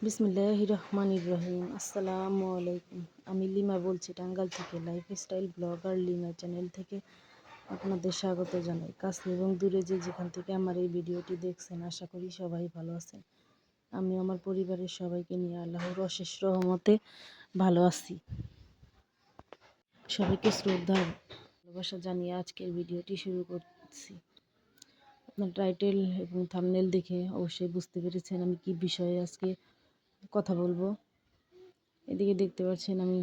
বিসমিল্লাহির রহমানির রহিম। আসসালামু আলাইকুম। আমি লিমা বলছি টাঙ্গাইল থেকে। লাইফস্টাইল ব্লগার লিমা চ্যানেল থেকে আপনাদের স্বাগত জানাই। কাছে এবং দূরে যেখান থেকে আমার এই ভিডিওটি দেখছেন, আশা করি সবাই ভালো আছেন। আমি আমার পরিবারের সবাইকে নিয়ে আল্লাহর অশেষ রহমতে ভালো আছি। সবাইকে শ্রদ্ধা ভালোবাসা জানিয়ে আজকের ভিডিওটি শুরু করছি। আপনার টাইটেল এবং থাম্বনেল দেখে অবশ্যই বুঝতে পেরেছেন আমি কি বিষয়ে আজকে কথা বলবো। এদিকে দেখতে পাচ্ছেন আমি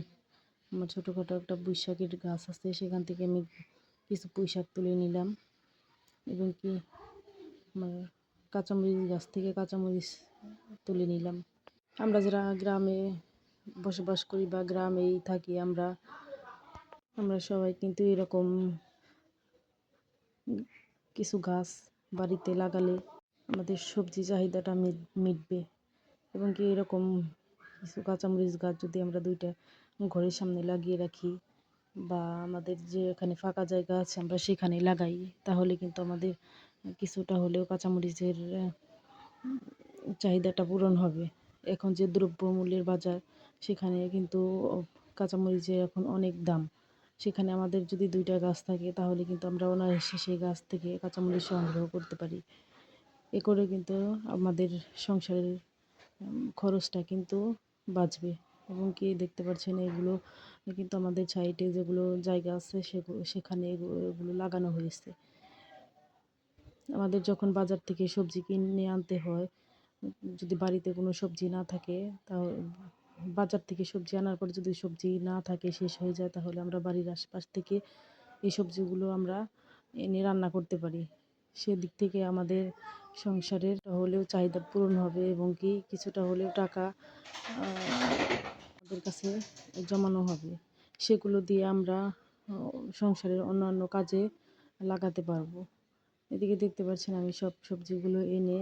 আমার ছোটোখাটো একটা পুঁইশাকের গাছ আছে, সেখান থেকে আমি কিছু পুঁইশাক তুলে নিলাম এবং কি আমার কাঁচামরিচ গাছ থেকে কাঁচামরিচ তুলে নিলাম। আমরা যারা গ্রামে বসবাস করি বা গ্রামেই থাকি, আমরা সবাই কিন্তু এরকম কিছু গাছ বাড়িতে লাগালে আমাদের সবজি চাহিদাটা মিটবে। এবং কি এরকম কিছু কাঁচামরিচ গাছ যদি আমরা দুইটা ঘরের সামনে লাগিয়ে রাখি বা আমাদের যে এখানে ফাঁকা জায়গা আছে আমরা সেখানে লাগাই, তাহলে কিন্তু আমাদের কিছুটা হলেও কাঁচামরিচের চাহিদাটা পূরণ হবে। এখন যে দ্রব্যমূল্যের বাজার, সেখানে কিন্তু কাঁচামরিচের এখন অনেক দাম। সেখানে আমাদের যদি দুইটা গাছ থাকে তাহলে কিন্তু আমরা অনায়াসে সেই গাছ থেকে কাঁচামরিচ সংগ্রহ করতে পারি। এ করে কিন্তু আমাদের সংসারের খরচটা কিন্তু বাঁচবে। এবং কি দেখতে পাচ্ছেন এগুলো কিন্তু আমাদের সাইডে যেগুলো জায়গা আছে সেখানে এগুলো লাগানো হয়েছে। আমাদের যখন বাজার থেকে সবজি কিনে আনতে হয়, যদি বাড়িতে কোনো সবজি না থাকে, তাও বাজার থেকে সবজি আনার পর যদি সবজি না থাকে, শেষ হয়ে যায়, তাহলে আমরা বাড়ির আশপাশ থেকে এই সবজিগুলো আমরা এনে রান্না করতে পারি। সেদিক থেকে আমাদের সংসারের হলেও চাহিদা পূরণ হবে এবং কি কিছুটা হলেও টাকা আমাদের কাছে জমানো হবে। সেগুলো দিয়ে আমরা সংসারের অন্যান্য কাজে লাগাতে পারবো। এদিকে দেখতে পাচ্ছেন আমি সব সবজিগুলো এনে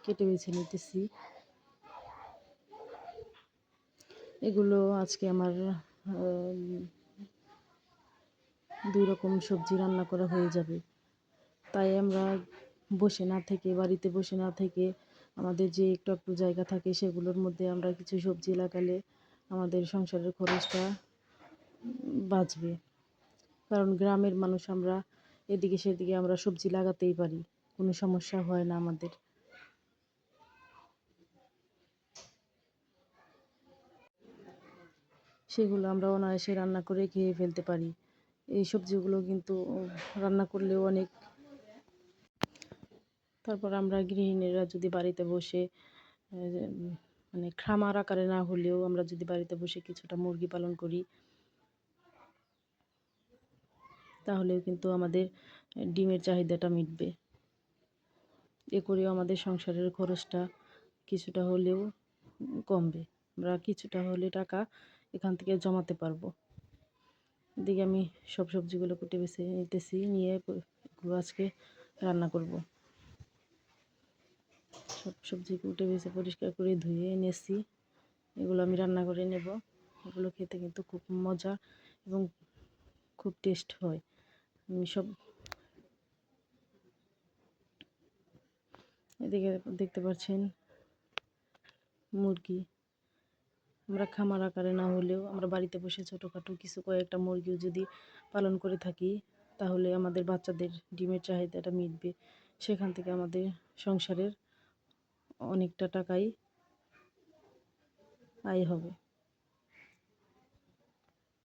কেটে বেছে নিতেছি। এগুলো আজকে আমার 2 রকম সবজি রান্না করা হয়ে যাবে। তাই আমরা বাড়িতে বসে না থেকে আমাদের যে একটু জায়গা থাকে সেগুলোর মধ্যে আমরা কিছু সবজি লাগালে আমাদের সংসারের খরচটা বাঁচবে। কারণ গ্রামের মানুষ আমরা এদিকে সেদিকে আমরা সবজি লাগাতেই পারি, কোনো সমস্যা হয় না আমাদের। সেগুলো আমরা অনায়াসে রান্না করে খেয়ে ফেলতে পারি। এই সবজিগুলো কিন্তু রান্না করলেও অনেক। তারপর আমরা গৃহিণীরা যদি বাড়িতে বসে মানে খামার আকারে না হলেও আমরা যদি বাড়িতে বসে কিছুটা মুরগি পালন করি, তাহলেও কিন্তু আমাদের ডিমের চাহিদাটা মিটবে। এ করেও আমাদের সংসারের খরচটা কিছুটা হলেও কমবে। আমরা কিছুটা হলে টাকা এখান থেকে জমাতে পারবো। এদিকে আমি সব সবজিগুলো কুটে বেছে নিতেছি, নিয়ে এগুলো আজকে রান্না করব। সব সবজি কুটে বেছে পরিষ্কার করে ধুয়ে এনেছি, এগুলো আমি রান্না করে নেব। এগুলো খেতে কিন্তু খুব মজা এবং খুব টেস্ট হয়। আমি সব এদিকে দেখতে পাচ্ছেন মুরগি। আমরা খামার আকারে না হলেও আমরা বাড়িতে বসে ছোটোখাটো কিছু কয়েকটা মুরগিও যদি পালন করে থাকি, তাহলে আমাদের বাচ্চাদের ডিমের চাহিদাটা মিটবে। সেখান থেকে আমাদের সংসারের অনেকটা টাকাই আয় হবে।